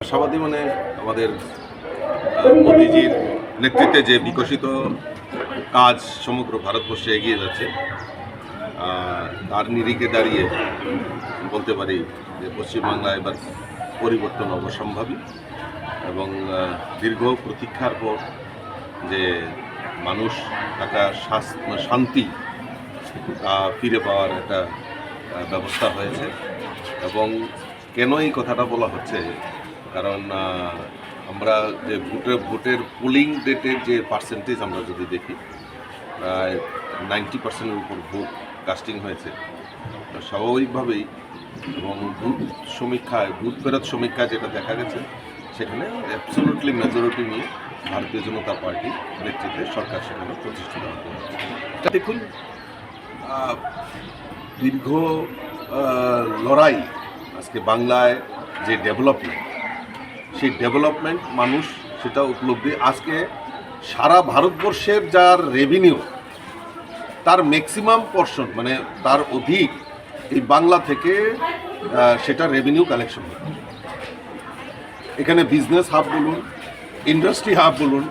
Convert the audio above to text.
আশাবাদী মানে আমাদের মোদিজির নেতৃত্বে যে বিকশিত কাজ সমগ্র ভারতবর্ষে এগিয়ে যাচ্ছে, তার নিরিখে দাঁড়িয়ে বলতে পারি যে পশ্চিমবাংলায় এবার পরিবর্তন অবসম্ভাবী এবং দীর্ঘ প্রতীক্ষার পর যে মানুষ একটা শান্তি ফিরে পাওয়ার একটা ব্যবস্থা হয়েছে। এবং কেন এই কথাটা বলা হচ্ছে, কারণ আমরা যে ভোটের পোলিং ডেটের যে পার্সেন্টেজ আমরা যদি দেখি, প্রায় 90%-এর উপর ভোট কাস্টিং হয়েছে স্বাভাবিকভাবেই। এবং বুথ ফেরত সমীক্ষায় যেটা দেখা গেছে, সেখানে অ্যাবসলিউটলি মেজরিটি নিয়ে ভারতীয় জনতা পার্টি নেতৃত্বে সরকার সেখানে প্রতিষ্ঠিত হতে হচ্ছে। দেখুন, দীর্ঘ লড়াই আজকে বাংলায় যে ডেভেলপমেন্ট, সেই ডেভেলপমেন্ট মানুষ সেটা উপলব্ধি। আজকে সারা ভারতবর্ষের যার রেভিনিউ, তার ম্যাক্সিমাম পোর্শন মানে তার অধিক এই বাংলা থেকে সেটা রেভিনিউ কালেকশন হয়। এখানে বিজনেস হাব বলুন, ইন্ডাস্ট্রি হাব বলুন,